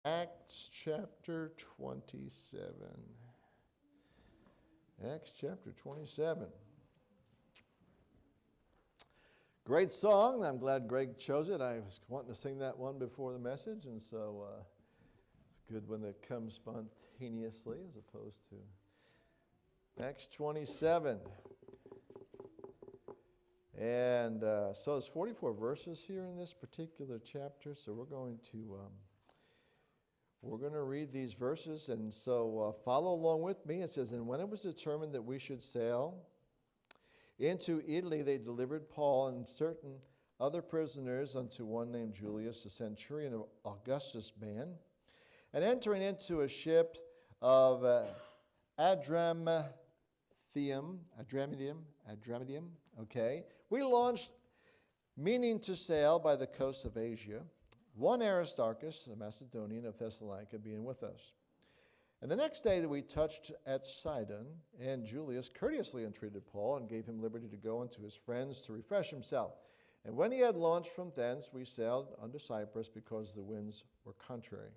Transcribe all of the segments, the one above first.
Acts chapter 27. Acts chapter 27. Great song. I'm glad Greg chose it. I was wanting to sing that one before the message, and so it's good when it comes spontaneously as opposed to Acts 27. And so there's 44 verses here in this particular chapter, so we're going to read these verses, and so follow along with me. It says, "And when it was determined that we should sail into Italy, they delivered Paul and certain other prisoners unto one named Julius, the centurion of Augustus' band. And entering into a ship of Adramyttium, okay, we launched, meaning to sail by the coast of Asia, one Aristarchus, a Macedonian of Thessalonica, being with us. And the next day that we touched at Sidon, and Julius courteously entreated Paul and gave him liberty to go unto his friends to refresh himself. And when he had launched from thence, we sailed unto Cyprus because the winds were contrary.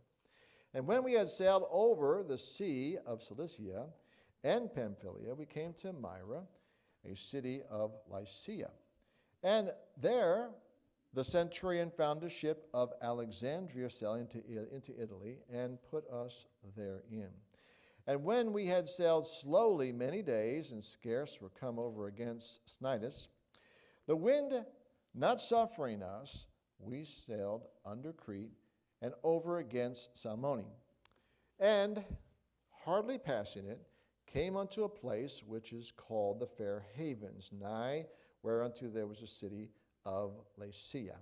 And when we had sailed over the sea of Cilicia and Pamphylia, we came to Myra, a city of Lycia. And there the centurion found a ship of Alexandria sailing into Italy, and put us therein. And when we had sailed slowly many days, and scarce were come over against Cnidus, the wind not suffering us, we sailed under Crete, and over against Salmone. And hardly passing it, came unto a place which is called the Fair Havens, nigh whereunto there was a city of Laodicea.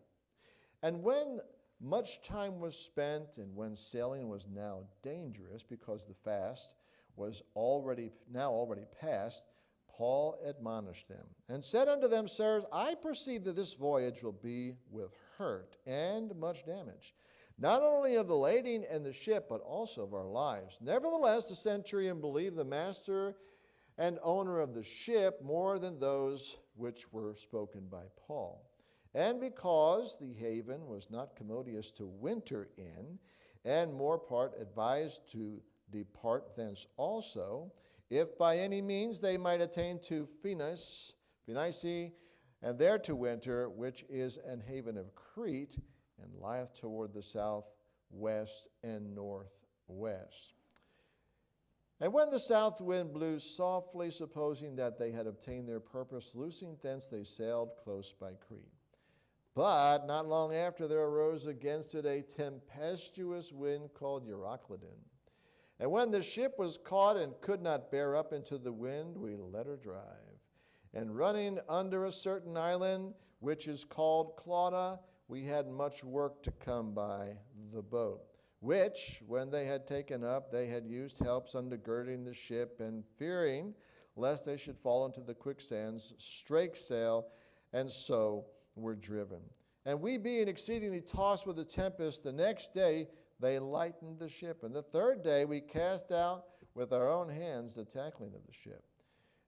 And when much time was spent, and when sailing was now dangerous, because the fast was already past, Paul admonished them, and said unto them, Sirs, I perceive that this voyage will be with hurt and much damage, not only of the lading and the ship, but also of our lives. Nevertheless, the centurion believed the master and owner of the ship more than those which were spoken by Paul. And because the haven was not commodious to winter in, and more part advised to depart thence also, if by any means they might attain to Phoenice, and there to winter, which is an haven of Crete, and lieth toward the southwest and northwest. And when the south wind blew softly, supposing that they had obtained their purpose, loosing thence they sailed close by Crete. But not long after there arose against it a tempestuous wind called Euroclydon. And when the ship was caught and could not bear up into the wind, we let her drive. And running under a certain island, which is called Clauda, we had much work to come by the boat, which, when they had taken up, they had used helps undergirding the ship, and fearing lest they should fall into the quicksands, strake sail, and so were driven. And we being exceedingly tossed with the tempest, the next day they lightened the ship. And the third day we cast out with our own hands the tackling of the ship.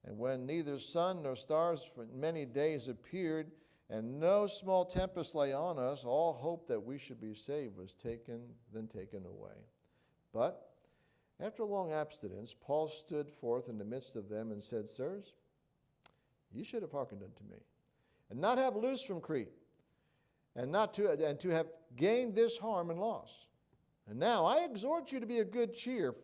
And when neither sun nor stars for many days appeared, and no small tempest lay on us, all hope that we should be saved was taken away. But after a long abstinence, Paul stood forth in the midst of them and said, Sirs, ye should have hearkened unto me, and not have loosed from Crete, and to have gained this harm and loss. And now I exhort you to be of good cheer,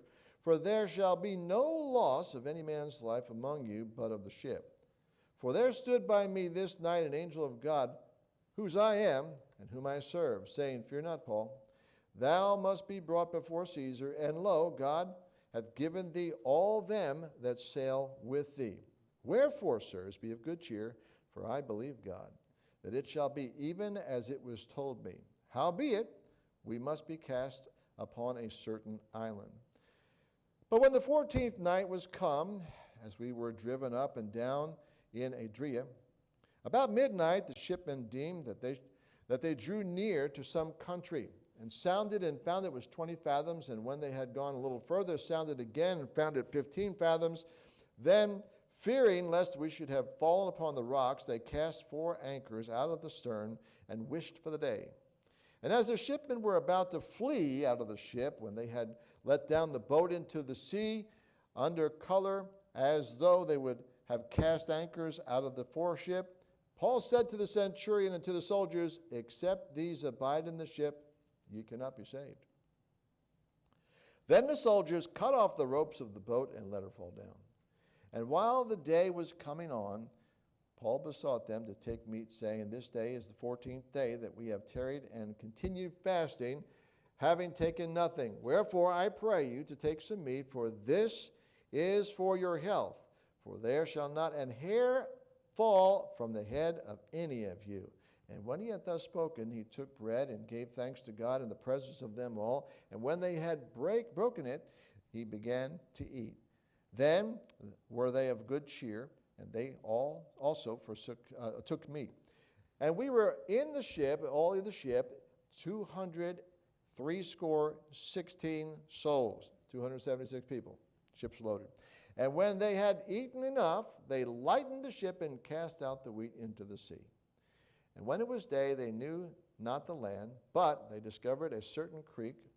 for there shall be no loss of any man's life among you, but of the ship. For there stood by me this night an angel of God, whose I am, and whom I serve, saying, Fear not, Paul, thou must be brought before Caesar, and lo, God hath given thee all them that sail with thee. Wherefore, sirs, be of good cheer, for I believe God, that it shall be even as it was told me. Howbeit, we must be cast upon a certain island. But when the 14th night was come, as we were driven up and down in Adria, about midnight the shipmen deemed that they drew near to some country, and sounded and found it was 20 fathoms, and when they had gone a little further, sounded again and found it 15 fathoms. Then, fearing lest we should have fallen upon the rocks, they cast 4 anchors out of the stern and wished for the day. And as the shipmen were about to flee out of the ship, when they had let down the boat into the sea under color, as though they would have cast anchors out of the foreship, Paul said to the centurion and to the soldiers, "Except these abide in the ship, ye cannot be saved." Then the soldiers cut off the ropes of the boat and let her fall down. And while the day was coming on, Paul besought them to take meat, saying, "This day is the 14th day that we have tarried and continued fasting, having taken nothing. Wherefore I pray you to take some meat, for this is for your health. For there shall not an hair fall from the head of any of you." And when he had thus spoken, he took bread and gave thanks to God in the presence of them all. And when they had broken it, he began to eat. Then were they of good cheer, and they all also took meat. And we were in the ship, all in the ship, 216 souls, 276 people, ships loaded. And when they had eaten enough, they lightened the ship and cast out the wheat into the sea. And when it was day, they knew not the land, but they discovered a certain creek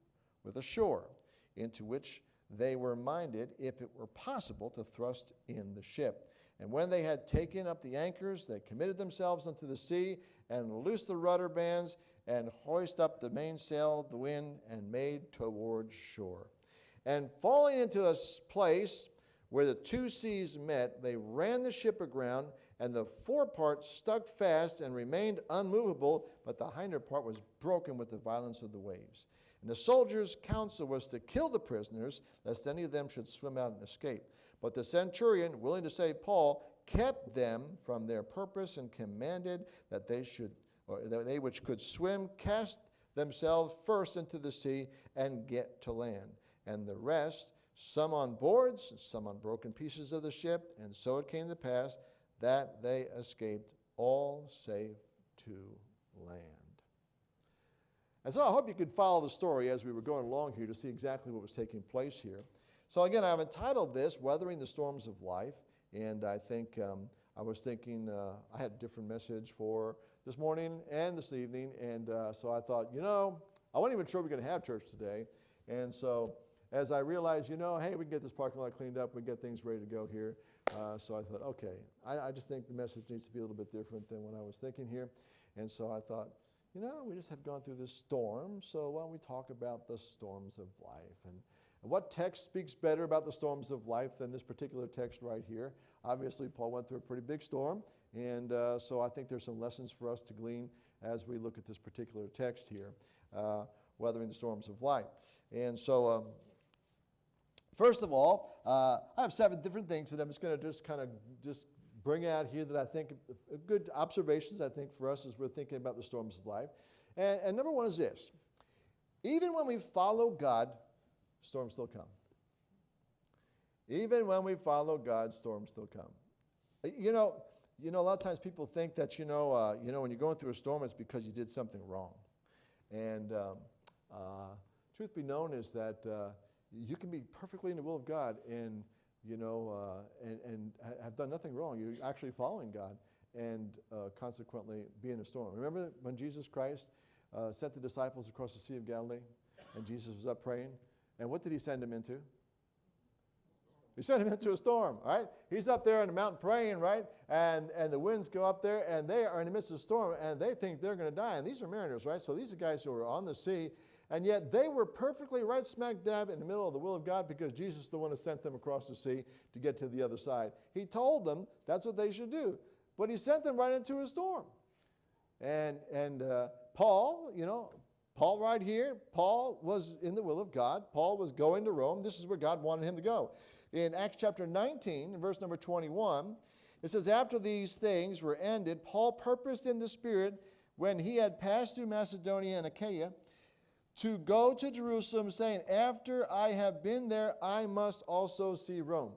with a shore, into which they were minded, if it were possible, to thrust in the ship. And when they had taken up the anchors, they committed themselves unto the sea, and loosed the rudder bands, and hoisted up the mainsail of the wind, and made toward shore. And falling into a place where the two seas met, they ran the ship aground, and the forepart stuck fast and remained unmovable, but the hinder part was broken with the violence of the waves. And the soldiers' counsel was to kill the prisoners, lest any of them should swim out and escape. But the centurion, willing to save Paul, kept them from their purpose, and commanded that they which could swim cast themselves first into the sea and get to land. And the rest, some on boards, some on broken pieces of the ship. And so it came to pass that they escaped all safe to land. And so I hope you could follow the story as we were going along here to see exactly what was taking place here. So again, I've entitled this, Weathering the Storms of Life. And I think I was thinking I had a different message for this morning and this evening. And so I thought, I wasn't even sure we were going to have church today. And so as I realized, hey, we can get this parking lot cleaned up. We can get things ready to go here. So I thought, okay, I just think the message needs to be a little bit different than what I was thinking here. And so I thought, we just have gone through this storm, so why don't we talk about the storms of life? And what text speaks better about the storms of life than this particular text right here? Obviously, Paul went through a pretty big storm, and so I think there's some lessons for us to glean as we look at this particular text here, weathering the storms of life. And so, first of all, I have 7 different things that I'm just going to just bring out here that I think are good observations, I think, for us as we're thinking about the storms of life. And number 1 is this. Even when we follow God, storms still come. Even when we follow God, storms still come. A lot of times people think that, when you're going through a storm, it's because you did something wrong. And truth be known is that you can be perfectly in the will of God and have done nothing wrong. You're actually following God and consequently be in a storm. Remember when Jesus Christ sent the disciples across the Sea of Galilee and Jesus was up praying? And what did he send them into? He sent him into a storm, right? He's up there on the mountain praying, right? And the winds go up there and they are in the midst of the storm and they think they're going to die. And these are mariners, right? So these are guys who are on the sea. And yet they were perfectly right smack dab in the middle of the will of God because Jesus is the one who sent them across the sea to get to the other side. He told them that's what they should do. But he sent them right into a storm. And Paul, Paul right here, Paul was in the will of God. Paul was going to Rome. This is where God wanted him to go. In Acts chapter 19, verse number 21, it says, "After these things were ended, Paul purposed in the Spirit, when he had passed through Macedonia and Achaia, to go to Jerusalem, saying, after I have been there, I must also see Rome."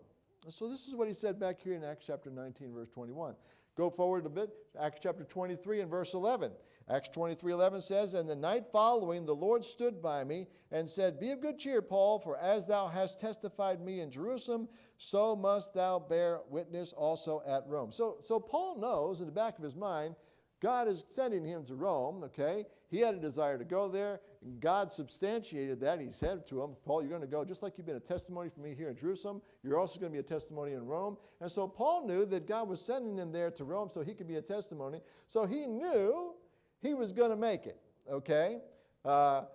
So this is what he said back here in Acts chapter 19, verse 21. Go forward a bit, Acts chapter 23 and verse 11. Acts 23:11 says, "And the night following, the Lord stood by me and said, Be of good cheer, Paul, for as thou hast testified me in Jerusalem, so must thou bear witness also at Rome." So Paul knows in the back of his mind, God is sending him to Rome, okay? He had a desire to go there, and God substantiated that. He said to him, Paul, you're going to go just like you've been a testimony for me here in Jerusalem. You're also going to be a testimony in Rome. And so Paul knew that God was sending him there to Rome so he could be a testimony. So he knew he was going to make it, okay?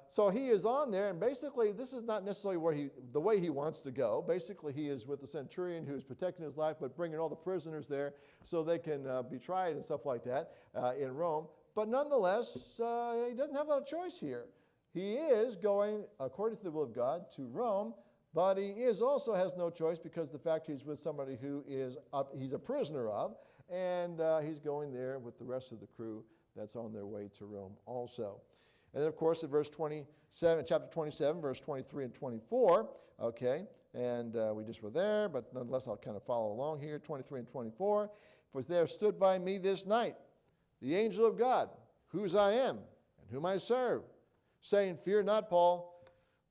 So he is on there, and basically this is not necessarily the way he wants to go. Basically he is with the centurion who is protecting his life but bringing all the prisoners there so they can be tried and stuff like that in Rome. But nonetheless, he doesn't have a lot of choice here. He is going, according to the will of God, to Rome, but he also has no choice because the fact he's with somebody who he's a prisoner of, and he's going there with the rest of the crew that's on their way to Rome also. And then, of course, in chapter 27, verse 23 and 24, okay, and we just were there, but nonetheless, I'll kind of follow along here, 23 and 24. For there stood by me this night the angel of God, whose I am and whom I serve, saying, Fear not, Paul,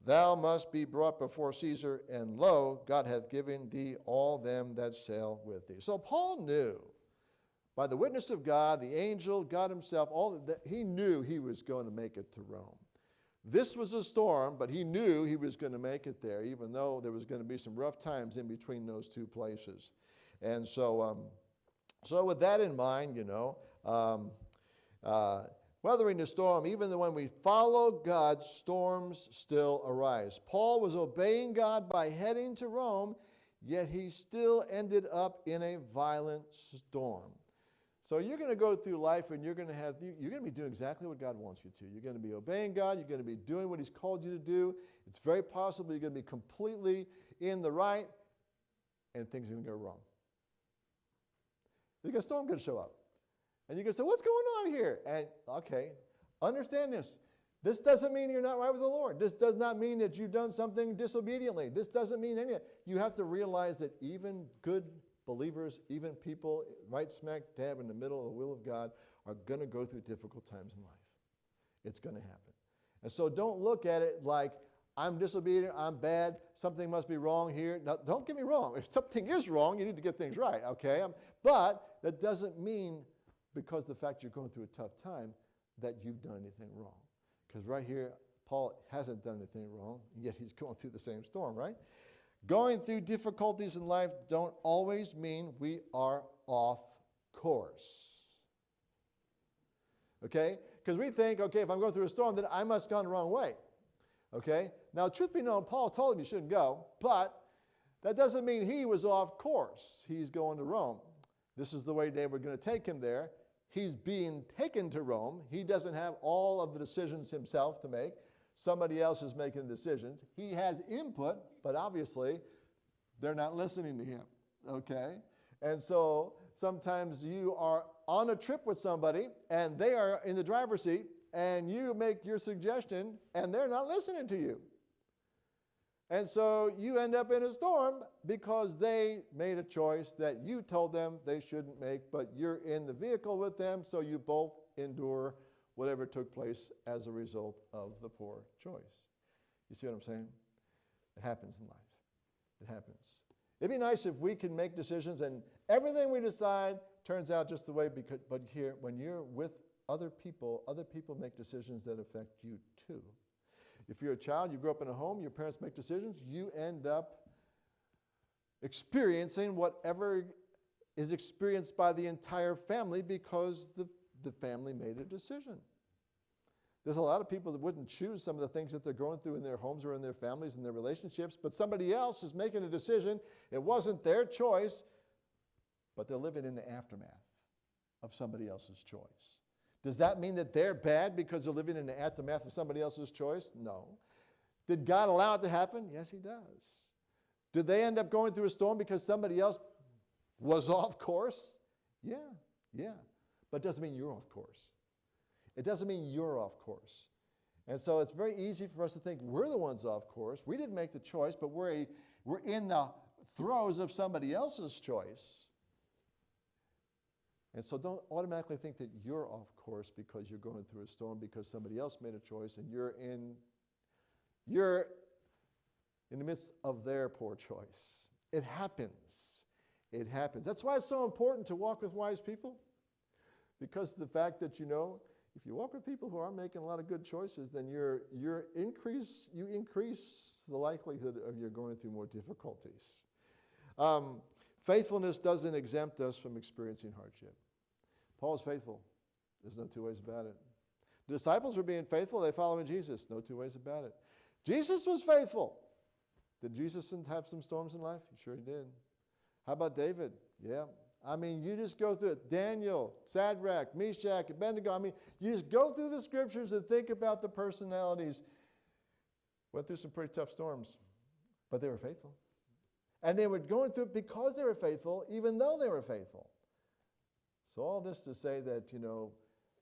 thou must be brought before Caesar, and lo, God hath given thee all them that sail with thee. So Paul knew, by the witness of God, the angel, God himself, he knew he was going to make it to Rome. This was a storm, but he knew he was going to make it there, even though there was going to be some rough times in between those two places. And so with that in mind, weathering the storm, even when we follow God, storms still arise. Paul was obeying God by heading to Rome, yet he still ended up in a violent storm. So you're going to go through life and you're going to be doing exactly what God wants you to. You're going to be obeying God. You're going to be doing what he's called you to do. It's very possible you're going to be completely in the right, and things are going to go wrong. A storm's going to show up. And you're going to say, what's going on here? And, okay, understand this. This doesn't mean you're not right with the Lord. This does not mean that you've done something disobediently. This doesn't mean any of it. You have to realize that even good believers, even people right smack dab in the middle of the will of God, are going to go through difficult times in life. It's going to happen. And so don't look at it like, I'm disobedient, I'm bad, something must be wrong here. Now, don't get me wrong. If something is wrong, you need to get things right, okay? But that doesn't mean, because the fact you're going through a tough time, that you've done anything wrong. Because right here, Paul hasn't done anything wrong, yet he's going through the same storm, right? Going through difficulties in life don't always mean we are off course. Okay? Because we think, okay, if I'm going through a storm, then I must have gone the wrong way. Okay? Now, truth be known, Paul told him you shouldn't go, but that doesn't mean he was off course. He's going to Rome. This is the way they were going to take him there. He's being taken to Rome. He doesn't have all of the decisions himself to make. Somebody else is making the decisions. He has input, but obviously they're not listening to him, okay? And so sometimes you are on a trip with somebody and they are in the driver's seat and you make your suggestion and they're not listening to you. And so you end up in a storm because they made a choice that you told them they shouldn't make, but you're in the vehicle with them, so you both endure whatever took place as a result of the poor choice. You see what I'm saying? It happens in life. It happens. It'd be nice if we can make decisions and everything we decide turns out just the way, but here, when you're with other people make decisions that affect you too. If you're a child, you grew up in a home, your parents make decisions, you end up experiencing whatever is experienced by the entire family because the family made a decision. There's a lot of people that wouldn't choose some of the things that they're going through in their homes or in their families and their relationships, but somebody else is making a decision. It wasn't their choice, but they're living in the aftermath of somebody else's choice. Does that mean that they're bad because they're living in the aftermath of somebody else's choice? No. Did God allow it to happen? Yes, he does. Did they end up going through a storm because somebody else was off course? Yeah. But it doesn't mean you're off course. It doesn't mean you're off course. And so it's very easy for us to think we're the ones off course. We didn't make the choice, but we're in the throes of somebody else's choice. And so don't automatically think that you're off course because you're going through a storm because somebody else made a choice and you're in the midst of their poor choice. It happens. It happens. That's why it's so important to walk with wise people. because of the fact that, if you walk with people who aren't making a lot of good choices, then you increase the likelihood of you going through more difficulties. Faithfulness doesn't exempt us from experiencing hardship. Paul is faithful. There's no two ways about it. The disciples were being faithful. They followed Jesus. No two ways about it. Jesus was faithful. Did Jesus have some storms in life? Sure he did. How about David? Yeah. I mean, you just go through it. Daniel, Shadrach, Meshach, Abednego. I mean, you just go through the scriptures and think about the personalities. Went through some pretty tough storms, but they were faithful. And they were going through it because they were faithful, even though they were faithful. So all this to say that,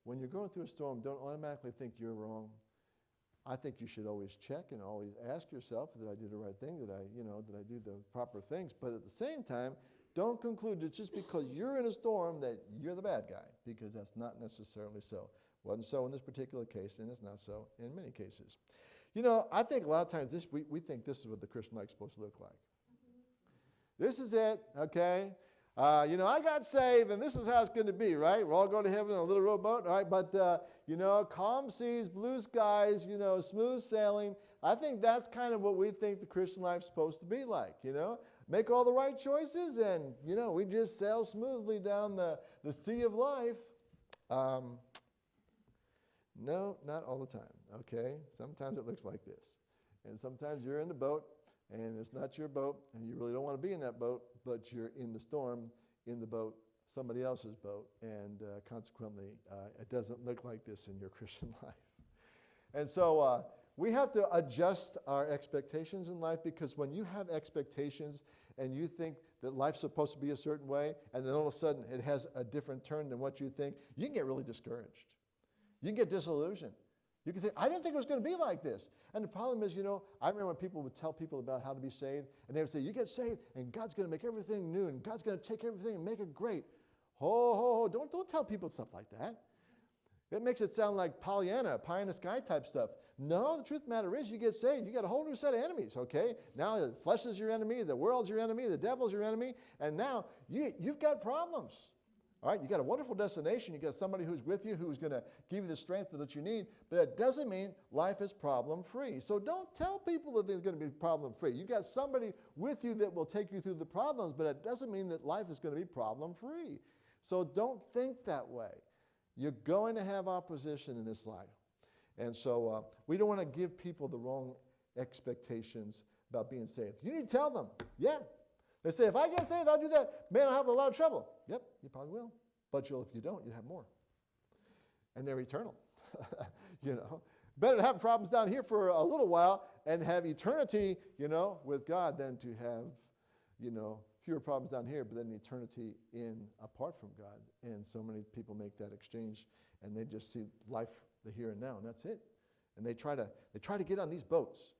when you're going through a storm, don't automatically think you're wrong. I think you should always check and always ask yourself, did I do the right thing? Did I do the proper things? But at the same time, don't conclude that just because you're in a storm that you're the bad guy, because that's not necessarily so. Wasn't so in this particular case, and it's not so in many cases. I think a lot of times we think this is what the Christian life's supposed to look like. This is it, okay? I got saved, and this is how it's going to be, right? We're all going to heaven on a little rowboat, all right? But, calm seas, blue skies, smooth sailing. I think that's kind of what we think the Christian life's supposed to be like, Make all the right choices, and, we just sail smoothly down the sea of life. No, not all the time, okay? Sometimes it looks like this. And sometimes you're in the boat, and it's not your boat, and you really don't want to be in that boat, but you're in the storm, in the boat, somebody else's boat, and consequently, it doesn't look like this in your Christian life. And so we have to adjust our expectations in life, because when you have expectations and you think that life's supposed to be a certain way, and then all of a sudden it has a different turn than what you think, you can get really discouraged. You can get disillusioned. You can think, I didn't think it was going to be like this. And the problem is, I remember when people would tell people about how to be saved, and they would say, you get saved, and God's going to make everything new, and God's going to take everything and make it great. Don't tell people stuff like that. It makes it sound like Pollyanna, pie in the sky type stuff. No, the truth of the matter is, you get saved, you got a whole new set of enemies, okay? Now the flesh is your enemy, the world's your enemy, the devil's your enemy, and now you've got problems. All right, you got a wonderful destination. You got somebody who's with you, who's going to give you the strength that you need, but that doesn't mean life is problem-free. So don't tell people that it's going to be problem-free. You got somebody with you that will take you through the problems, but it doesn't mean that life is going to be problem-free. So don't think that way. You're going to have opposition in this life. And so we don't want to give people the wrong expectations about being saved. You need to tell them, yeah. They say, if I get saved, I'll do that. Man, I'll have a lot of trouble. Yep, you probably will. But if you don't, you'll have more. And they're eternal. Better to have problems down here for a little while and have eternity, with God than to have, fewer problems down here, but then eternity apart from God. And so many people make that exchange, and they just see life, the here and now, and that's it. And they try to get on these boats.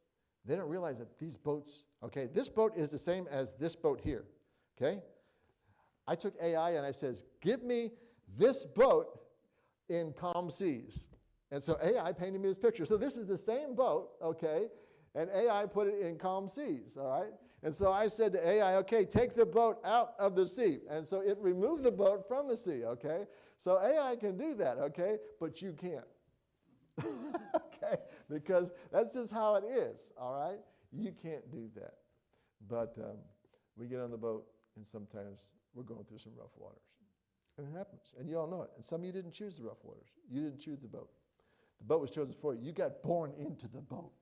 They don't realize that these boats, okay, this boat is the same as this boat here, okay? I took AI and I says, give me this boat in calm seas. And so AI painted me this picture. So this is the same boat, okay, and AI put it in calm seas, all right? And so I said to AI, okay, take the boat out of the sea. And so it removed the boat from the sea, okay? So AI can do that, okay, but you can't. Okay, because that's just how it is, all right? You can't do that. But we get on the boat, and sometimes we're going through some rough waters. And it happens, and you all know it. And some of you didn't choose the rough waters. You didn't choose the boat. The boat was chosen for you. You got born into the boat,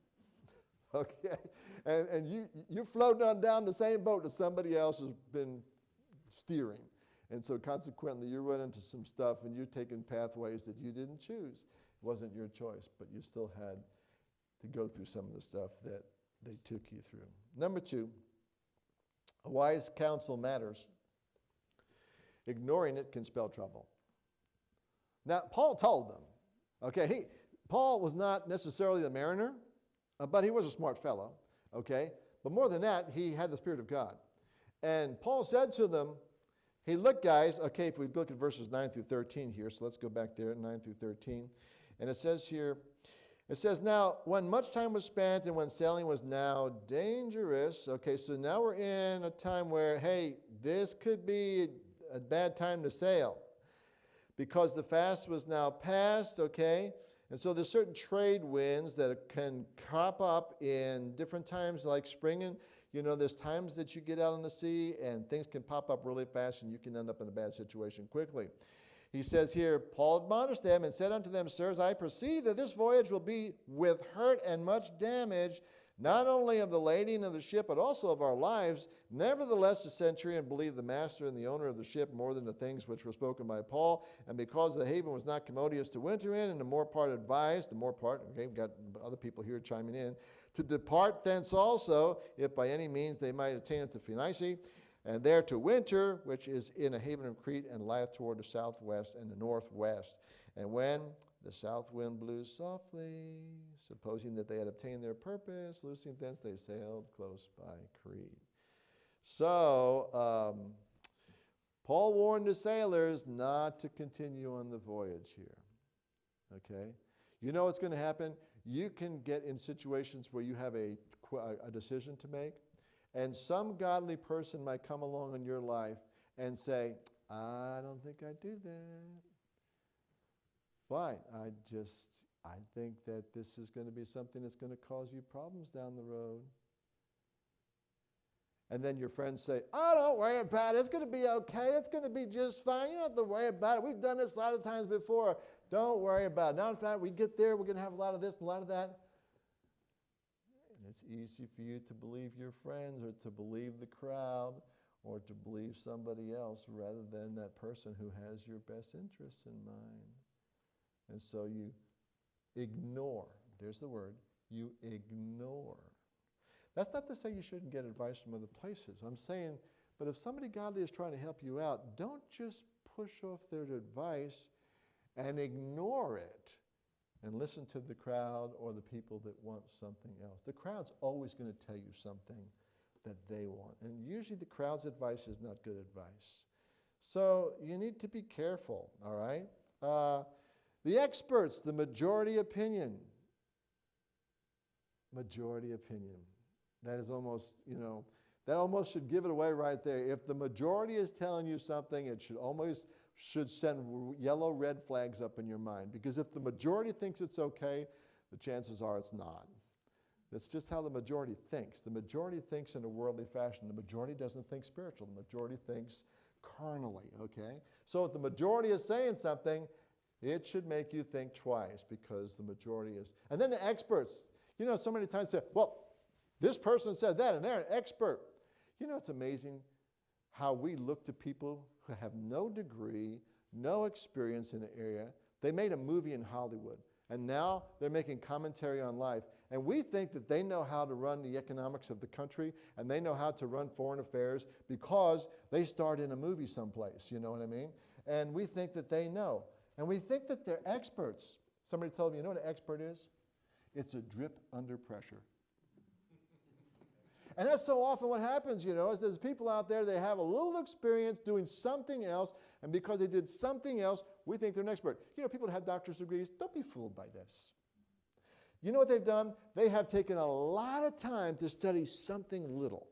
okay? And you're floating on down the same boat that somebody else has been steering. And so consequently, you run into some stuff, and you're taking pathways that you didn't choose. It wasn't your choice, but you still had to go through some of the stuff that they took you through. Number 2, a wise counsel matters. Ignoring it can spell trouble. Now, Paul told them, okay, Paul was not necessarily the mariner, but he was a smart fellow, okay? But more than that, he had the Spirit of God. And Paul said to them, hey, look, guys, okay, if we look at verses 9 through 13 here, so let's go back there, 9 through 13. And it says here, now, when much time was spent and when sailing was now dangerous, okay, so now we're in a time where, hey, this could be a bad time to sail. because the fast was now past, okay? And so there's certain trade winds that can crop up in different times, like spring. And, there's times that you get out on the sea and things can pop up really fast and you can end up in a bad situation quickly. He says here, Paul admonished them and said unto them, Sirs, I perceive that this voyage will be with hurt and much damage, not only of the lading of the ship, but also of our lives. Nevertheless, the centurion believed the master and the owner of the ship more than the things which were spoken by Paul. And because the haven was not commodious to winter in, and the more part advised, okay, we've got other people here chiming in, to depart thence also, if by any means they might attain unto Phoenicia, and there to winter, which is in a haven of Crete, and lieth toward the southwest and the northwest. And when the south wind blew softly, supposing that they had obtained their purpose, loosing thence they sailed close by Crete. So, Paul warned the sailors not to continue on the voyage here. Okay? You know what's going to happen? You can get in situations where you have a decision to make, and some godly person might come along in your life and say, I don't think I'd do that. Why? I think that this is going to be something that's going to cause you problems down the road. And then your friends say, oh, don't worry about it. It's going to be okay. It's going to be just fine. You don't have to worry about it. We've done this a lot of times before. Don't worry about it. Now, in fact, we get there, we're going to have a lot of this and a lot of that. And it's easy for you to believe your friends or to believe the crowd or to believe somebody else rather than that person who has your best interests in mind. And so you ignore. There's the word. You ignore. That's not to say you shouldn't get advice from other places. I'm saying, but if somebody godly is trying to help you out, don't just push off their advice and ignore it and listen to the crowd or the people that want something else. The crowd's always going to tell you something that they want. And usually the crowd's advice is not good advice. So you need to be careful, all right? The experts, the majority opinion. Majority opinion. That is almost, that almost should give it away right there. If the majority is telling you something, it should send yellow, red flags up in your mind. Because if the majority thinks it's okay, the chances are it's not. That's just how the majority thinks. The majority thinks in a worldly fashion. The majority doesn't think spiritual. The majority thinks carnally, okay? So if the majority is saying something, it should make you think twice because the majority is. And then the experts, so many times say, well, this person said that and they're an expert. It's amazing how we look to people who have no degree, no experience in the area. They made a movie in Hollywood, and now they're making commentary on life. And we think that they know how to run the economics of the country, and they know how to run foreign affairs because they starred in a movie someplace, you know what I mean? And we think that they know. And we think that they're experts. Somebody told me, you know what an expert is? It's a drip under pressure. And that's so often what happens, is there's people out there, they have a little experience doing something else, and because they did something else, we think they're an expert. People that have doctor's degrees, don't be fooled by this. You know what they've done? They have taken a lot of time to study something little,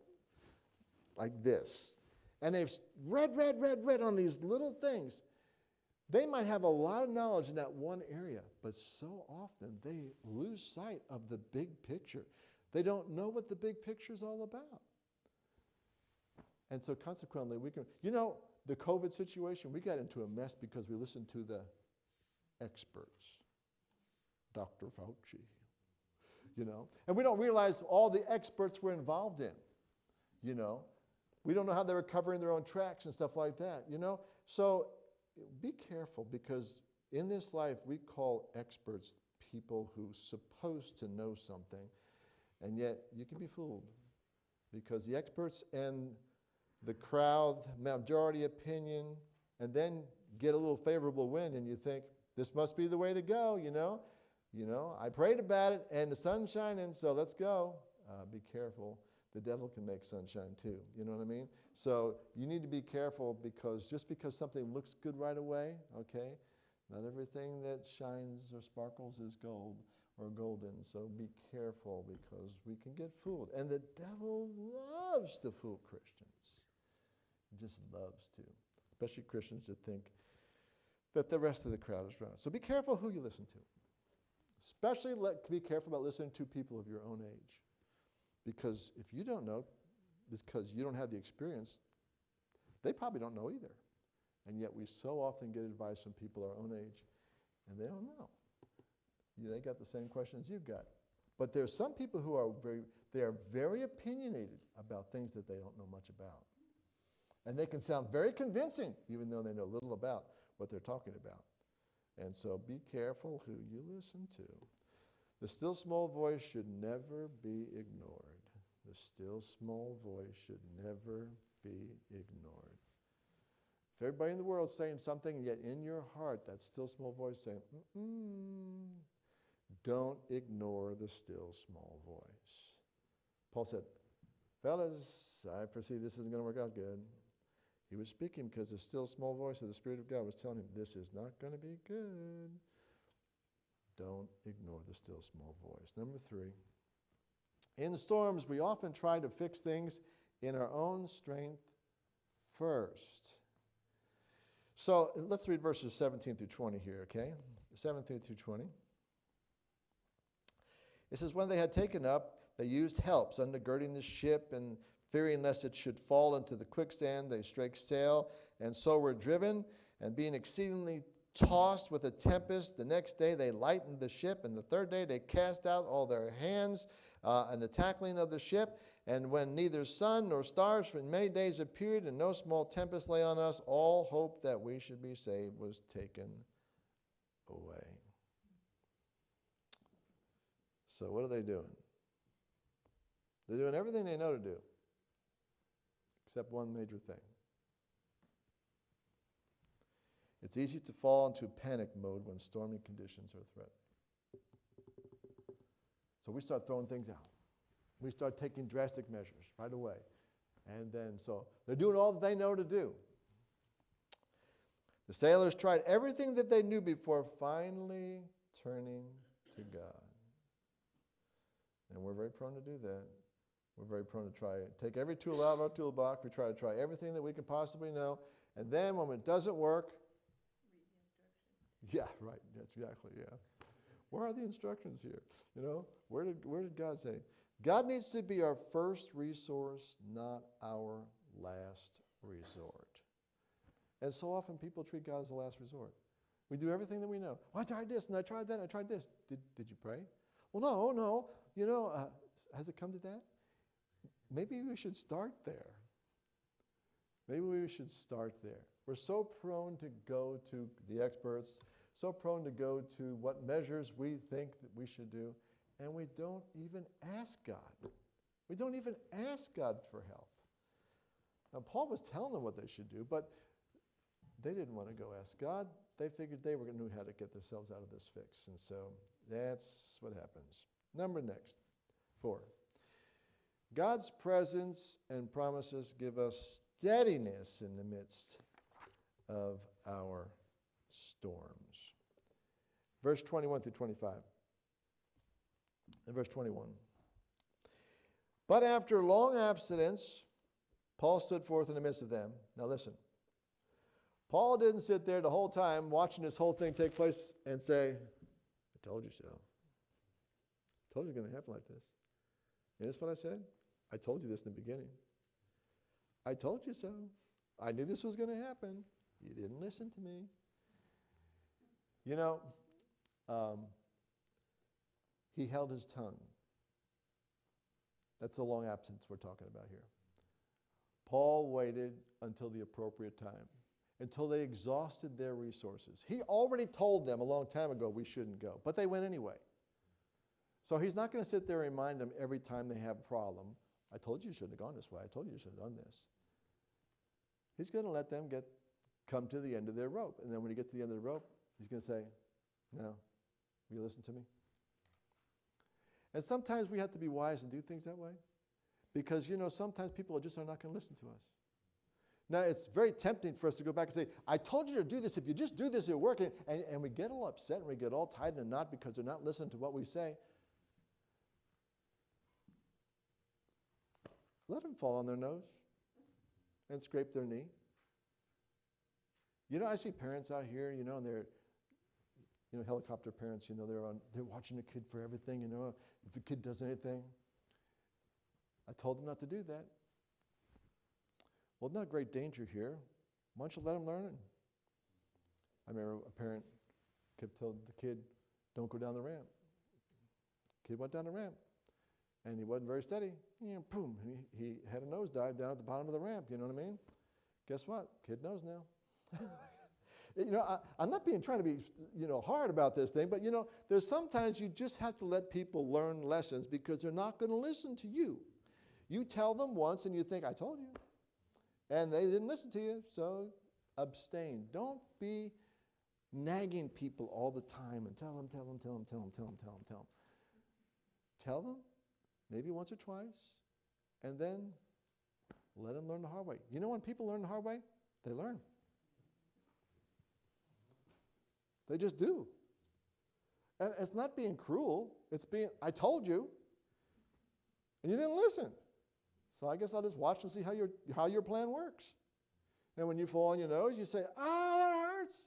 like this. And they've read on these little things. They might have a lot of knowledge in that one area, but so often they lose sight of the big picture. They don't know what the big picture is all about. And so consequently, the COVID situation, we got into a mess because we listened to the experts. Dr. Fauci, And we don't realize all the experts were involved in, We don't know how they were covering their own tracks and stuff like that, So be careful because in this life, we call experts people who's supposed to know something. And yet, you can be fooled because the experts and the crowd, majority opinion, and then get a little favorable wind, and you think, this must be the way to go, I prayed about it, and the sun's shining, so let's go. Be careful. The devil can make sunshine too, you know what I mean? So you need to be careful because just because something looks good right away, okay, not everything that shines or sparkles is gold or golden. So be careful because we can get fooled. And the devil loves to fool Christians. He just loves to. Especially Christians that think that the rest of the crowd is around. So be careful who you listen to. Especially be careful about listening to people of your own age. Because if you don't know, because you don't have the experience, they probably don't know either. And yet we so often get advice from people our own age, and they don't know. They got the same questions you've got. But there's some people who are very opinionated about things that they don't know much about. And they can sound very convincing, even though they know little about what they're talking about. And so be careful who you listen to. The still small voice should never be ignored. The still small voice should never be ignored. If everybody in the world is saying something, yet in your heart, that still small voice saying, don't ignore the still small voice. Paul said, fellas, I perceive this isn't going to work out good. He was speaking because the still small voice of the Spirit of God was telling him, this is not going to be good. Don't ignore the still small voice. Number 3, in the storms, we often try to fix things in our own strength first. So let's read verses 17 through 20 here, okay? 17 through 20. It says, when they had taken up, they used helps, undergirding the ship, and fearing lest it should fall into the quicksand, they strake sail, and so were driven, and being exceedingly tossed with a tempest, the next day they lightened the ship, and the third day they cast out all their hands and the tackling of the ship. And when neither sun nor stars for many days appeared, and no small tempest lay on us, all hope that we should be saved was taken away. So what are they doing? They're doing everything they know to do, except one major thing. It's easy to fall into panic mode when stormy conditions are a threat. So we start throwing things out. We start taking drastic measures right away. And then, so they're doing all that they know to do. The sailors tried everything that they knew before finally turning to God. And we're very prone to do that. We're very prone to try it. Take every tool out of our toolbox. We try to try everything that we can possibly know. And then when it doesn't work, yeah, right. That's exactly, yeah. Where are the instructions here? You know, where did God say? God needs to be our first resource, not our last resort. And so often people treat God as the last resort. We do everything that we know. Well, I tried this, and I tried that, and I tried this. Did you pray? Well, no. You know, has it come to that? Maybe we should start there. Maybe we should start there. We're so prone to go to the experts, so prone to go to what measures we think that we should do, and we don't even ask God. We don't even ask God for help. Now, Paul was telling them what they should do, but they didn't want to go ask God. They figured they were going to know how to get themselves out of this fix, and so that's what happens. Number next, 4. God's presence and promises give us steadiness in the midst of our storms. Verse 21 through 25. In verse 21. But after long abstinence, Paul stood forth in the midst of them. Now listen. Paul didn't sit there the whole time watching this whole thing take place and say, I told you so. I told you it was going to happen like this. And that's what I said. I told you this in the beginning. I told you so. I knew this was going to happen. You didn't listen to me. You know, he held his tongue. That's the long absence we're talking about here. Paul waited until the appropriate time, until they exhausted their resources. He already told them a long time ago we shouldn't go, but they went anyway. So he's not going to sit there and remind them every time they have a problem, I told you shouldn't have gone this way. I told you should have done this. He's going to let them come to the end of their rope. And then when he gets to the end of the rope, he's going to say, no, will you listen to me? And sometimes we have to be wise and do things that way. Because, you know, sometimes people are not going to listen to us. Now, it's very tempting for us to go back and say, I told you to do this. If you just do this, it'll work. And we get all upset and we get all tied in a knot because they're not listening to what we say. Let them fall on their nose and scrape their knee. You know, I see parents out here, and they're, helicopter parents, they're watching the kid for everything, if the kid does anything. I told them not to do that. Well, not a great danger here. Why don't you let them learn? I remember a parent kept telling the kid, don't go down the ramp. Kid went down the ramp, and he wasn't very steady. Boom, and he had a nosedive down at the bottom of the ramp, you know what I mean? Guess what? Kid knows now. I'm not trying to be, hard about this thing, but, there's sometimes you just have to let people learn lessons because they're not going to listen to you. You tell them once and you think, I told you. And they didn't listen to you, so abstain. Don't be nagging people all the time and tell them. Tell them, maybe once or twice, and then let them learn the hard way. You know when people learn the hard way? They learn. They just do. And it's not being cruel. It's being, I told you, and you didn't listen. So I guess I'll just watch and see how your plan works. And when you fall on your nose, you say, that hurts.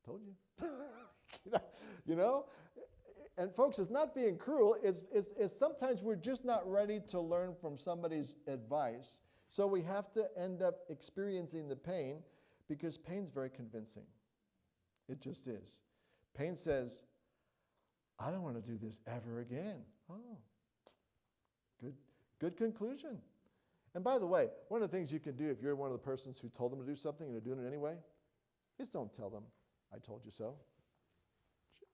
Told you. And folks, it's not being cruel. It's sometimes we're just not ready to learn from somebody's advice. So we have to end up experiencing the pain because pain's very convincing. It just is. Pain says, I don't want to do this ever again. Oh, good conclusion. And by the way, one of the things you can do if you're one of the persons who told them to do something and they're doing it anyway, is don't tell them, I told you so.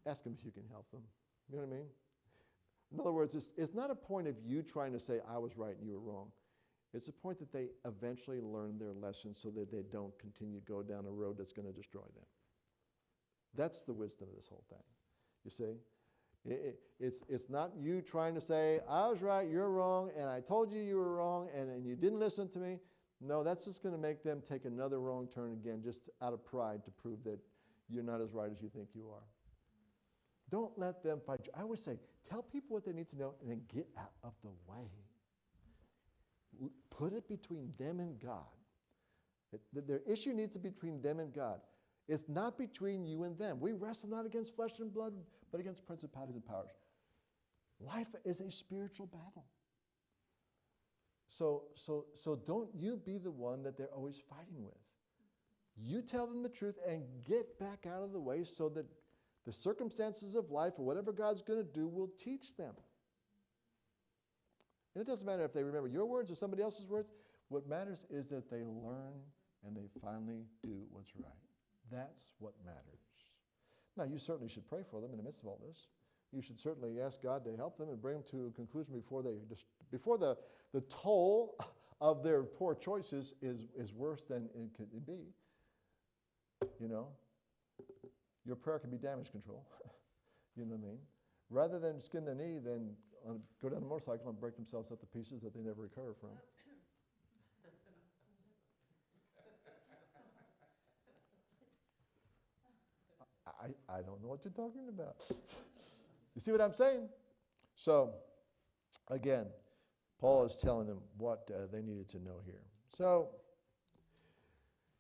Ask them if you can help them. You know what I mean? In other words, it's not a point of you trying to say, I was right and you were wrong. It's a point that they eventually learn their lesson so that they don't continue to go down a road that's going to destroy them. That's the wisdom of this whole thing. You see? It's not you trying to say, I was right, you're wrong, and I told you you were wrong, and you didn't listen to me. No, that's just going to make them take another wrong turn again, just out of pride to prove that you're not as right as you think you are. Don't let them fight you. I always say, tell people what they need to know, and then get out of the way. Put it between them and God. Their issue needs to be between them and God. It's not between you and them. We wrestle not against flesh and blood, but against principalities and powers. Life is a spiritual battle. So don't you be the one that they're always fighting with. You tell them the truth and get back out of the way so that the circumstances of life or whatever God's going to do will teach them. And it doesn't matter if they remember your words or somebody else's words. What matters is that they learn and they finally do what's right. That's what matters. Now, you certainly should pray for them in the midst of all this. You should certainly ask God to help them and bring them to a conclusion before the toll of their poor choices is worse than it could be. You know, your prayer can be damage control. You know what I mean? Rather than skin their knee, then go down a motorcycle and break themselves up to pieces that they never recover from. I don't know what you're talking about. You see what I'm saying? So, again, Paul is telling them what they needed to know here. So,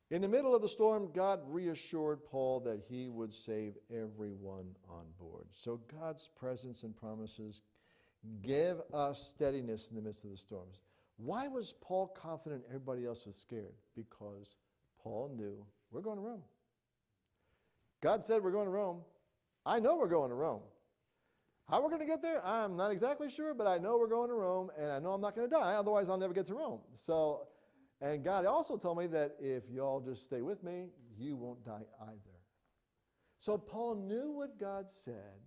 in the middle of the storm, God reassured Paul that he would save everyone on board. So God's presence and promises give us steadiness in the midst of the storms. Why was Paul confident everybody else was scared? Because Paul knew we're going to Rome. God said we're going to Rome. I know we're going to Rome. How we're going to get there, I'm not exactly sure, but I know we're going to Rome, and I know I'm not going to die. Otherwise, I'll never get to Rome. So, and God also told me that if y'all just stay with me, you won't die either. So Paul knew what God said.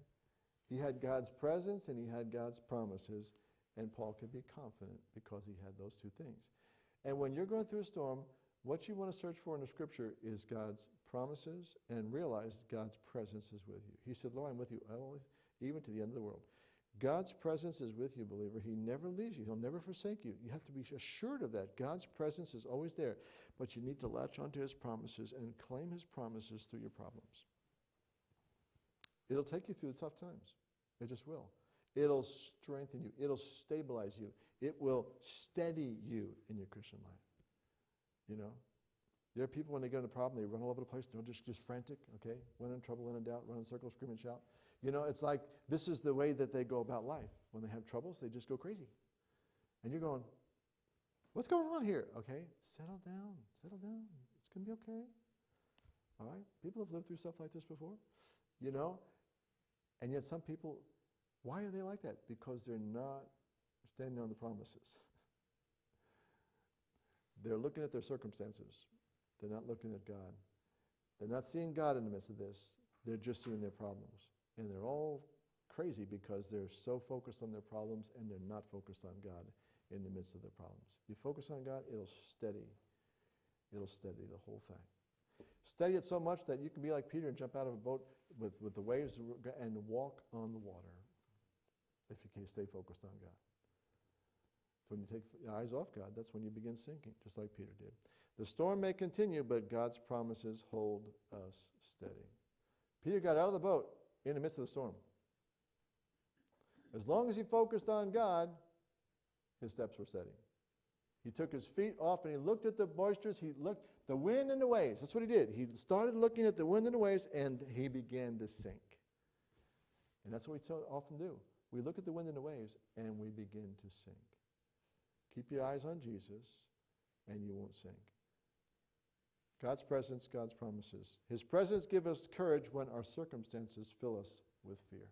He had God's presence and he had God's promises, and Paul could be confident because he had those two things. And when you're going through a storm, what you want to search for in the scripture is God's promises and realize God's presence is with you. He said, Lord, I'm with you always, even to the end of the world. God's presence is with you, believer. He never leaves you. He'll never forsake you. You have to be assured of that. God's presence is always there, but you need to latch onto his promises and claim his promises through your problems. It'll take you through the tough times. It just will. It'll strengthen you. It'll stabilize you. It will steady you in your Christian life. You know? There are people, when they get in a problem, they run all over the place. They're just frantic, okay? When in trouble, when in doubt, run in circles, scream and shout. You know, it's like this is the way that they go about life. When they have troubles, they just go crazy. And you're going, what's going on here? Okay, settle down, settle down. It's going to be okay. All right? People have lived through stuff like this before, you know? And yet some people, why are they like that? Because they're not standing on the promises. They're looking at their circumstances. They're not looking at God. They're not seeing God in the midst of this. They're just seeing their problems. And they're all crazy because they're so focused on their problems and they're not focused on God in the midst of their problems. You focus on God, it'll steady the whole thing. Steady it so much that you can be like Peter and jump out of a boat with the waves and walk on the water if you can stay focused on God. So when you take your eyes off God, that's when you begin sinking, just like Peter did. The storm may continue, but God's promises hold us steady. Peter got out of the boat in the midst of the storm. As long as he focused on God, his steps were steady. He took his feet off and he looked at the boisterous, he looked the wind and the waves. That's what he did. He started looking at the wind and the waves and he began to sink. And that's what we so often do. We look at the wind and the waves and we begin to sink. Keep your eyes on Jesus and you won't sink. God's presence, God's promises. His presence gives us courage when our circumstances fill us with fear.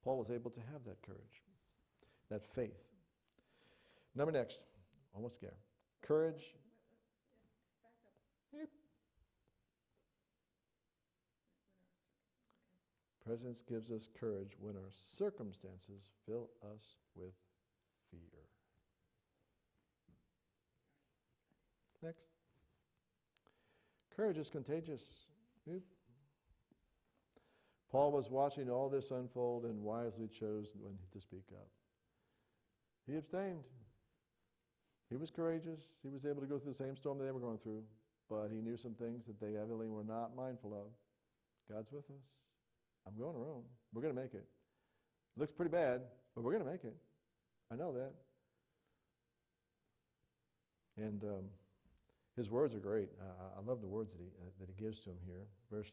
Paul was able to have that courage, that faith. Number next, almost there. Courage. Yep. Presence gives us courage when our circumstances fill us with fear. Next. Courage is contagious. Yep. Paul was watching all this unfold and wisely chose when to speak up. He abstained. He was courageous. He was able to go through the same storm they were going through, but he knew some things that they evidently were not mindful of. God's with us. I'm going to Rome. We're going to make it. It looks pretty bad, but we're going to make it. I know that. And his words are great. I love the words that he gives to him here. Verse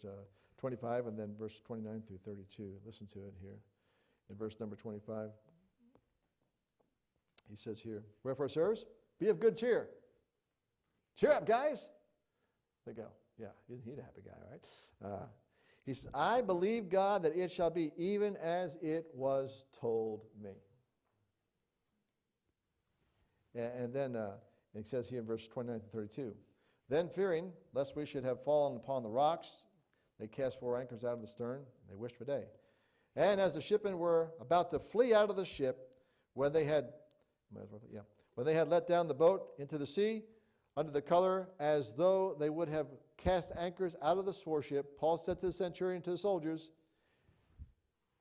25 and then verse 29 through 32. Listen to it here. In verse number 25, he says here, "Wherefore, sirs, be of good cheer." Cheer up, guys. They go, yeah, he's a happy guy, right? He says, "I believe God that it shall be even as it was told me." And then it says here in verse 29 to 32, "Then fearing lest we should have fallen upon the rocks, they cast 4 anchors out of the stern, and they wished for day. And as the shipmen were about to flee out of the ship, when they had let down the boat into the sea, under the color as though they would have cast anchors out of the foreship, Paul said to the centurion and to the soldiers,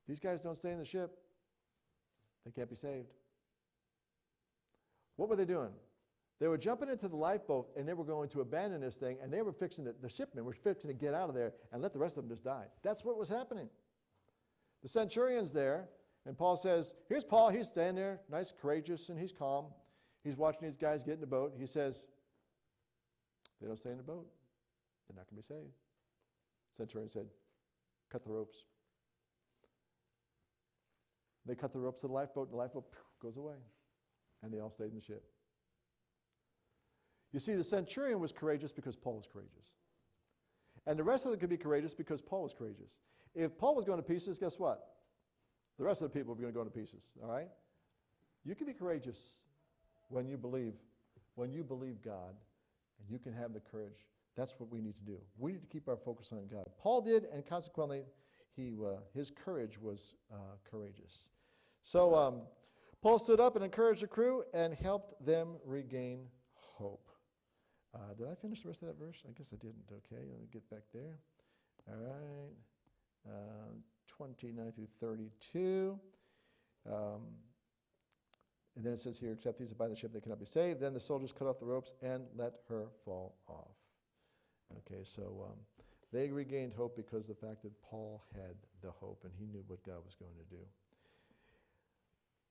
'These guys don't stay in the ship. They can't be saved.'" What were they doing? They were jumping into the lifeboat and they were going to abandon this thing, and they were the shipmen were fixing to get out of there and let the rest of them just die. That's what was happening. The centurion's there, and Paul says, here's Paul, he's standing there, nice, courageous, and he's calm. He's watching these guys get in the boat. He says, "They don't stay in the boat, they're not going to be saved." Centurion said, "Cut the ropes." They cut the ropes to the lifeboat, and the lifeboat goes away. And they all stayed in the ship. You see, the centurion was courageous because Paul was courageous. And the rest of them could be courageous because Paul was courageous. If Paul was going to pieces, guess what? The rest of the people were going to go to pieces, all right? You can be courageous when you believe God, and you can have the courage. That's what we need to do. We need to keep our focus on God. Paul did, and consequently, his courage was courageous. So Paul stood up and encouraged the crew and helped them regain hope. Did I finish the rest of that verse? I guess I didn't. Okay, let me get back there. All right. 29 through 32. And then it says here, "Except these abide in the ship, they cannot be saved." Then the soldiers cut off the ropes and let her fall off. Okay, so they regained hope because of the fact that Paul had the hope and he knew what God was going to do.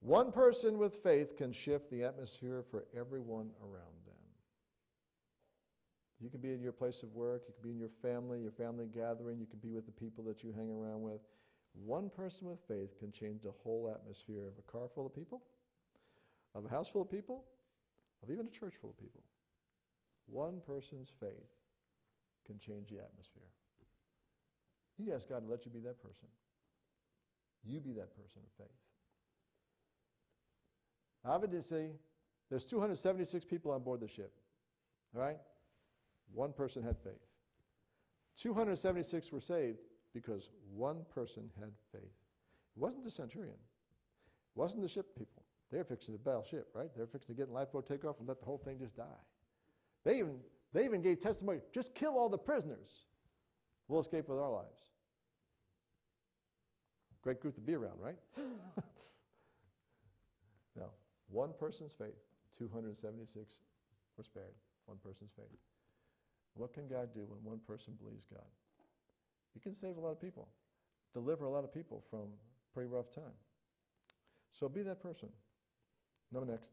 One person with faith can shift the atmosphere for everyone around them. You can be in your place of work. You can be in your family gathering. You can be with the people that you hang around with. One person with faith can change the whole atmosphere of a car full of people, of a house full of people, of even a church full of people. One person's faith can change the atmosphere. You ask God to let you be that person. You be that person of faith. Obviously, there's 276 people on board the ship. All right? One person had faith. 276 were saved because one person had faith. It wasn't the centurion. It wasn't the ship people. They were fixing to bail ship, right? They were fixing to get in lifeboat takeoff and let the whole thing just die. They even gave testimony, just kill all the prisoners. We'll escape with our lives. Great group to be around, right? No. One person's faith, 276 were spared. One person's faith. What can God do when one person believes God? He can save a lot of people, deliver a lot of people from a pretty rough time. So be that person. Next.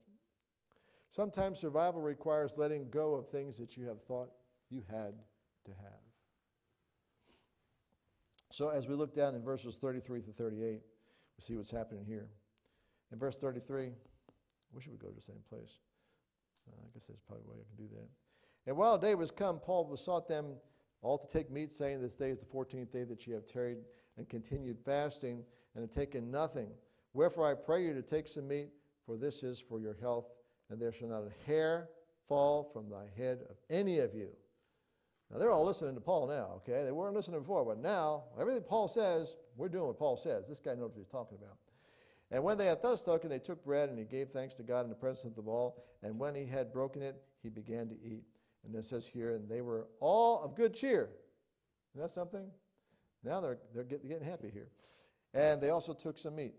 Sometimes survival requires letting go of things that you have thought you had to have. So as we look down in verses 33 to 38, we see what's happening here. In verse 33, I wish we would go to the same place. I guess that's probably why I can do that. And while day was come, Paul besought them all to take meat, saying, this day is the 14th day that ye have tarried and continued fasting, and have taken nothing. Wherefore I pray you to take some meat, for this is for your health, and there shall not a hair fall from thy head of any of you. Now they're all listening to Paul now, okay? They weren't listening before, but now everything Paul says, we're doing what Paul says. This guy knows what he's talking about. And when they had thus spoken, they took bread, and he gave thanks to God in the presence of them all. And when he had broken it, he began to eat. And it says here, and they were all of good cheer. Isn't that something? Now they're getting happy here. And they also took some meat.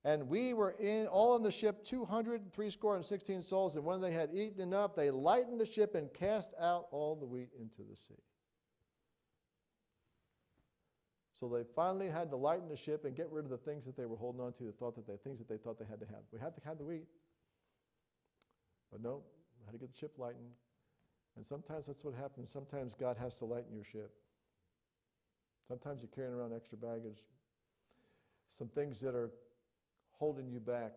And we were all in the ship 276 souls. And when they had eaten enough, they lightened the ship and cast out all the wheat into the sea. So they finally had to lighten the ship and get rid of the things that they were holding on to, things that they thought they had to have. We had to have the wheat. But no, we had to get the ship lightened. And sometimes that's what happens. Sometimes God has to lighten your ship. Sometimes you're carrying around extra baggage. Some things that are holding you back.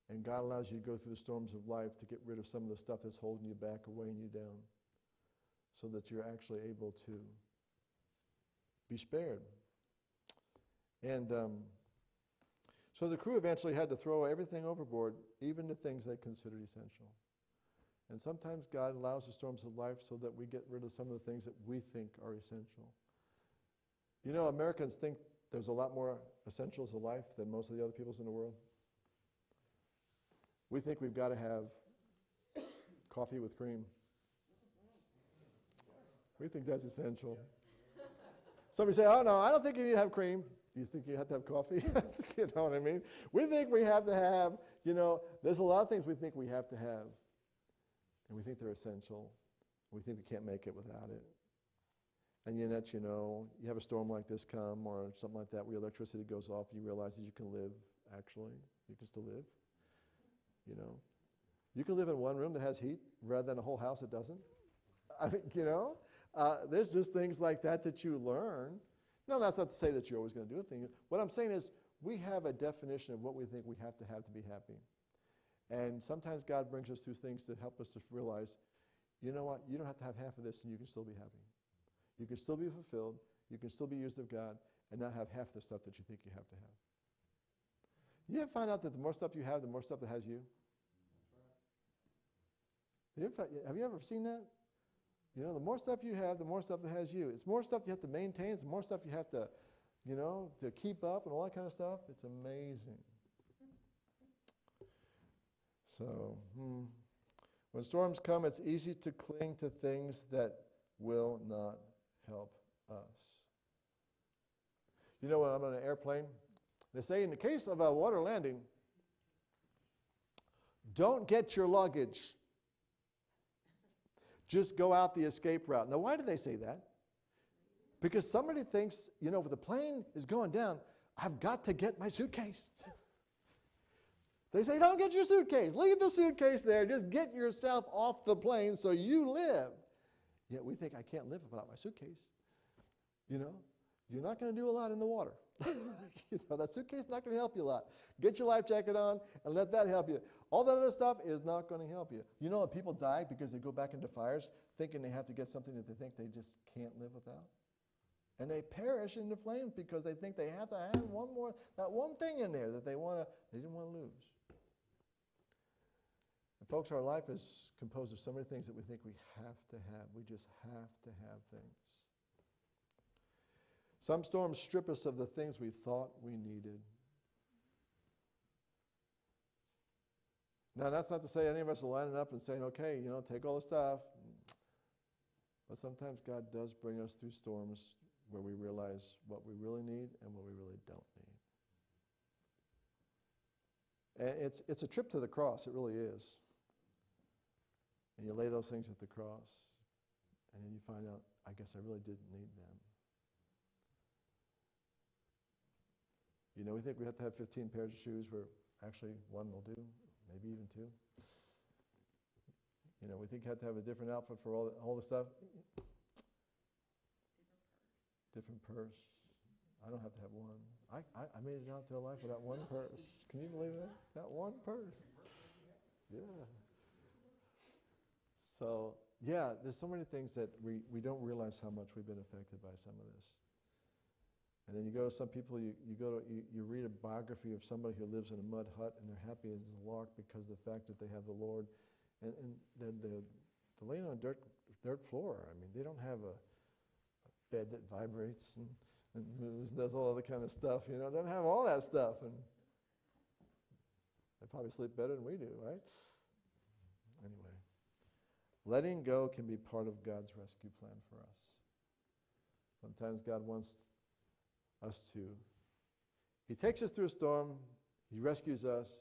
And God allows you to go through the storms of life to get rid of some of the stuff that's holding you back or weighing you down, so that you're actually able to be spared. And so the crew eventually had to throw everything overboard, even the things they considered essential. And sometimes God allows the storms of life so that we get rid of some of the things that we think are essential. You know, Americans think there's a lot more essentials of life than most of the other peoples in the world. We think we've got to have coffee with cream. We think that's essential. Somebody say, oh, no, I don't think you need to have cream. You think you have to have coffee? You know what I mean? We think we have to have, there's a lot of things we think we have to have. And we think they're essential. We think we can't make it without it. And yet, you have a storm like this come or something like that where your electricity goes off, you realize that you can live, actually. You can still live. You can live in one room that has heat rather than a whole house that doesn't. I mean, there's just things like that you learn. No, that's not to say that you're always going to do a thing. What I'm saying is we have a definition of what we think we have to be happy. And sometimes God brings us through things to help us to realize, you know what, you don't have to have half of this and you can still be happy. You can still be fulfilled, you can still be used of God, and not have half the stuff that you think you have to have. You ever find out that the more stuff you have, the more stuff that has you? Have you ever seen that? The more stuff you have, the more stuff that has you. It's more stuff you have to maintain, it's more stuff you have to, to keep up and all that kind of stuff. It's amazing. So, when storms come, it's easy to cling to things that will not help us. When I'm on an airplane, they say in the case of a water landing, don't get your luggage. Just go out the escape route. Now, why do they say that? Because somebody thinks, if the plane is going down, I've got to get my suitcase. They say, don't get your suitcase. Leave the suitcase there. Just get yourself off the plane so you live. Yet we think, I can't live without my suitcase. You know, you're not going to do a lot in the water. You know, that suitcase is not going to help you a lot. Get your life jacket on and let that help you. All that other stuff is not going to help you. You know, people die because they go back into fires thinking they have to get something that they think they just can't live without. And they perish in the flames because they think they have to have that one thing in there that they didn't want to lose. And folks, our life is composed of so many things that we think we have to have. We just have to have things. Some storms strip us of the things we thought we needed. Now, that's not to say any of us are lining up and saying, okay, you know, take all the stuff. But sometimes God does bring us through storms where we realize what we really need and what we really don't need. And it's a trip to the cross, it really is. And you lay those things at the cross, and then you find out, I guess I really didn't need them. You know, we think we have to have 15 pairs of shoes where actually one will do, maybe even two. You know, we think you have to have a different outfit for all the stuff. Different purse. I don't have to have one. I made it out to a life without one purse. Can you believe that? Not one purse. Yeah. So, yeah, there's so many things that we don't realize how much we've been affected by some of this. And then you go to some people, you read a biography of somebody who lives in a mud hut and they're happy as a lark because of the fact that they have the Lord. And they're laying on a dirt floor. I mean, they don't have a bed that vibrates and moves and does all other kind of stuff, you know. They don't have all that stuff. And they probably sleep better than we do, right? Anyway, letting go can be part of God's rescue plan for us. Sometimes God wants us to. He takes us through a storm. He rescues us,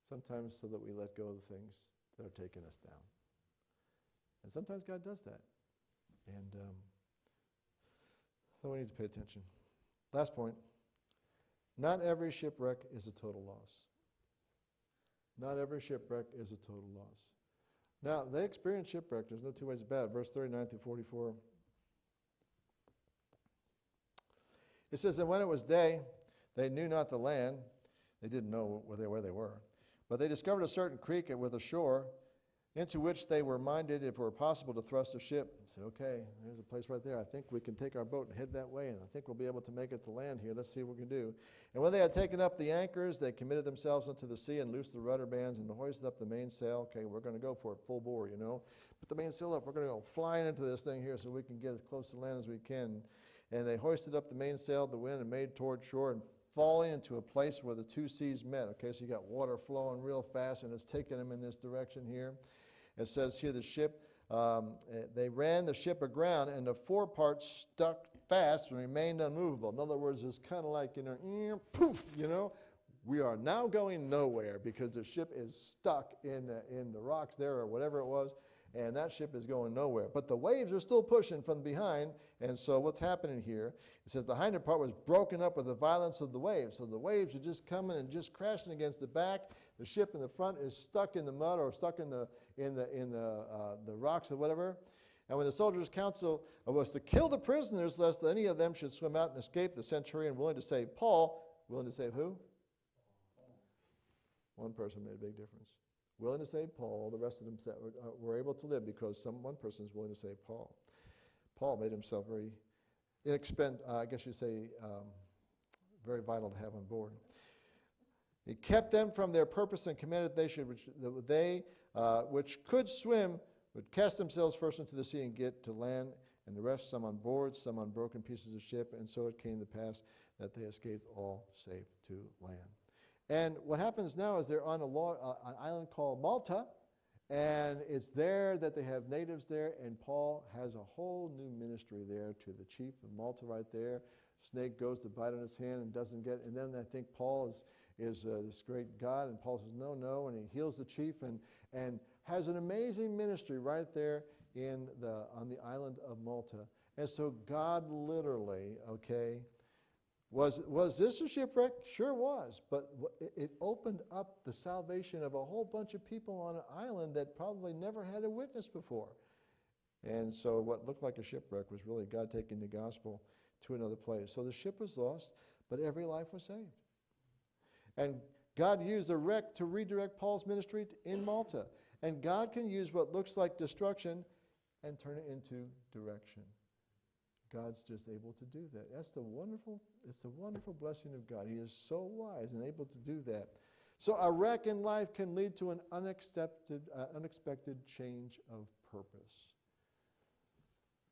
sometimes so that we let go of the things that are taking us down. And sometimes God does that. And so we need to pay attention. Last point. Not every shipwreck is a total loss. Not every shipwreck is a total loss. Now, they experienced shipwreck. There's no two ways about it. Verse 39 through 44. It says, and when it was day, they knew not the land. They didn't know where they were. But they discovered a certain creek with a shore, into which they were minded, if it were possible, to thrust a ship. They said, okay, there's a place right there. I think we can take our boat and head that way, and I think we'll be able to make it to land here. Let's see what we can do. And when they had taken up the anchors, they committed themselves unto the sea and loosed the rudder bands and hoisted up the mainsail. Okay, we're going to go for it full bore, you know. Put the mainsail up. We're going to go flying into this thing here so we can get as close to land as we can. And they hoisted up the mainsail, the wind, and made toward shore, and falling into a place where the two seas met. Okay, so you got water flowing real fast, and it's taking them in this direction here. It says here the ship, they ran the ship aground, and the foreparts stuck fast and remained unmovable. In other words, it's kind of like, you know, poof, you know. We are now going nowhere because the ship is stuck in the rocks there or whatever it was, and that ship is going nowhere. But the waves are still pushing from behind, and so what's happening here, it says the hinder part was broken up with the violence of the waves. So the waves are just coming and just crashing against the back. The ship in the front is stuck in the mud or stuck in the rocks or whatever. And when the soldiers' counsel was to kill the prisoners, lest any of them should swim out and escape, the centurion, willing to save Paul, willing to save who? One person made a big difference. Willing to save Paul, the rest of them were able to live because one person is willing to save Paul. Paul made himself very very vital to have on board. He kept them from their purpose and commanded which could swim would cast themselves first into the sea and get to land, and the rest, some on board, some on broken pieces of ship, and so it came to pass that they escaped all safe to land. And what happens now is they're on an island called Malta, and it's there that they have natives there, and Paul has a whole new ministry there to the chief of Malta right there. Snake goes to bite on his hand and doesn't get, and then I think Paul is this great God, and Paul says, no, and he heals the chief and has an amazing ministry right there on the island of Malta. And so God literally, okay, was this a shipwreck? Sure was, but it opened up the salvation of a whole bunch of people on an island that probably never had a witness before. And so what looked like a shipwreck was really God taking the gospel to another place. So the ship was lost, but every life was saved. And God used the wreck to redirect Paul's ministry in Malta. And God can use what looks like destruction and turn it into direction. God's just able to do that. It's the wonderful blessing of God. He is so wise and able to do that. So a wreck in life can lead to an unexpected change of purpose.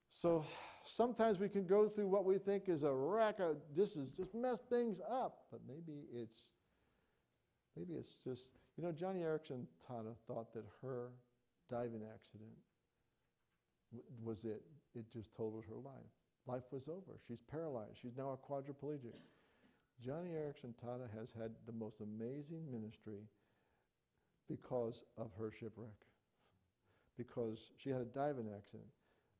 So sometimes we can go through what we think is a wreck. This has just messed things up. But maybe it's just, Johnny Erickson Tata thought that her diving accident was it. It just totaled her life. Life was over. She's paralyzed. She's now a quadriplegic. Johnny Erickson Tata has had the most amazing ministry because of her shipwreck. Because she had a diving accident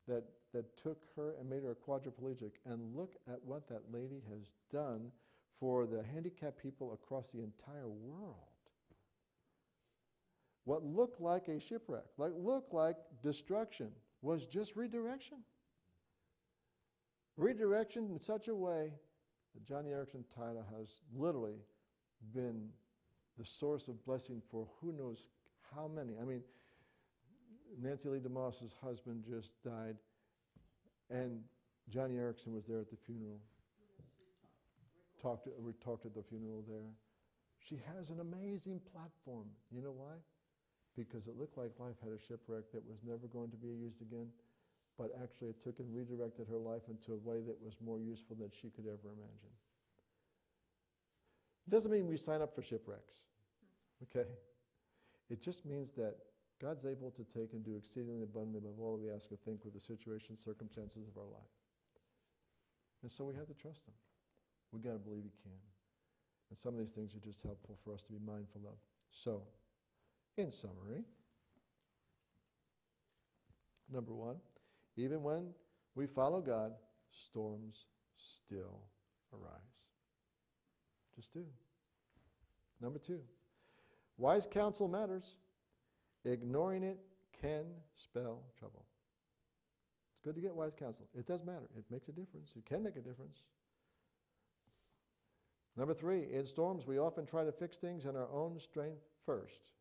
that took her and made her a quadriplegic. And look at what that lady has done for the handicapped people across the entire world. What looked like a shipwreck, looked like destruction, was just redirection. Redirection in such a way that Johnny Erickson Tata has literally been the source of blessing for who knows how many. I mean, Nancy Lee DeMoss's husband just died, and Johnny Erickson was there at the funeral. We talked at the funeral there. She has an amazing platform. You know why? Because it looked like life had a shipwreck that was never going to be used again, but actually it took and redirected her life into a way that was more useful than she could ever imagine. It doesn't mean we sign up for shipwrecks, okay? It just means that God's able to take and do exceedingly abundantly above all that we ask or think with the situation, circumstances of our life. And so we have to trust Him. We've got to believe He can. And some of these things are just helpful for us to be mindful of. So, in summary, number one, even when we follow God, storms still arise. Just do. Number two, wise counsel matters. Ignoring it can spell trouble. It's good to get wise counsel. It does matter. It makes a difference. It can make a difference. Number three, in storms, we often try to fix things in our own strength first.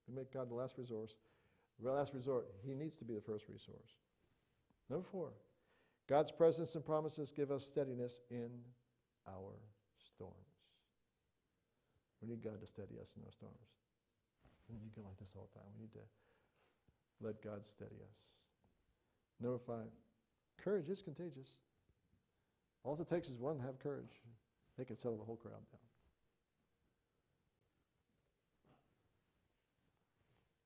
We make God the last resort. He needs to be the first resource. Number four, God's presence and promises give us steadiness in our storms. We need God to steady us in our storms. We need to go like this all the time. We need to let God steady us. Number five, courage is contagious. All it takes is one to have courage. They can settle the whole crowd down.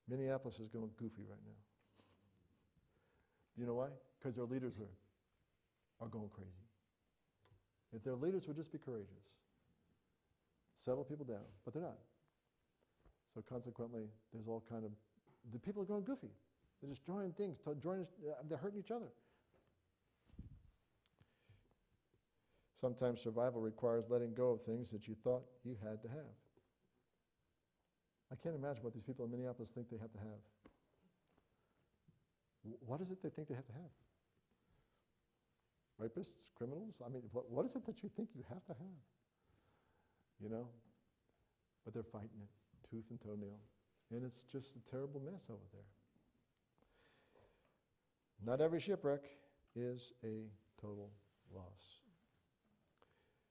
Minneapolis is going goofy right now. You know why? Because their leaders are going crazy. If their leaders would just be courageous, settle people down, but they're not. So consequently, there's all kind of, the people are going goofy. They're destroying things, they're hurting each other. Sometimes survival requires letting go of things that you thought you had to have. I can't imagine what these people in Minneapolis think they have to have. What is it they think they have to have? Rapists, criminals? I mean, what is it that you think you have to have? You know? But they're fighting it, tooth and toenail. And it's just a terrible mess over there. Not every shipwreck is a total loss.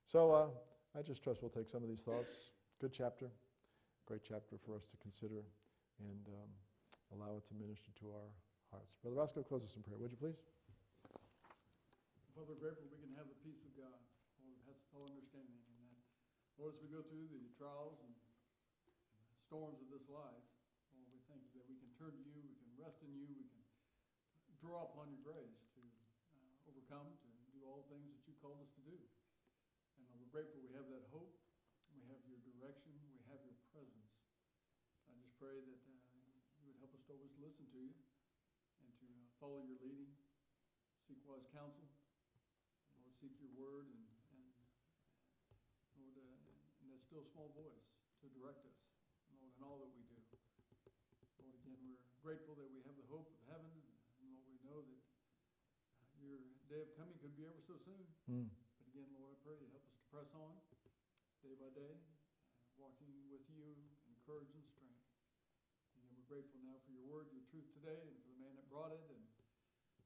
So I just trust we'll take some of these thoughts. Good chapter. Great chapter for us to consider and allow it to minister to our hearts. Brother Roscoe, close us in prayer, would you please? Father, we're grateful we can have the peace of God, Lord, has full understanding in that. Lord, as we go through the trials and storms of this life, Lord, we thank you that we can turn to you, we can rest in you, we can draw upon your grace to overcome, to do all things that you called us to do. And Lord, we're grateful we have that hope, we have your direction, we have your presence. I just pray that you would help us to always listen to you and to follow your leading, seek wise counsel, Lord, seek your word, and Lord, and that still small voice to direct us, Lord, in all that we do. Lord, again, we're grateful that we have the hope of heaven, and Lord, we know know that your day of coming could be ever so soon. Mm. But again, Lord, I pray you help us to press on day by day, walking with you in courage and strength. Again, we're grateful now for your word, your truth today, and for the man that brought it, and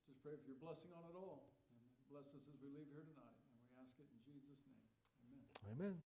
just pray for your blessing on it all. And bless us as we leave here tonight. And we ask it in Jesus' name. Amen. Amen.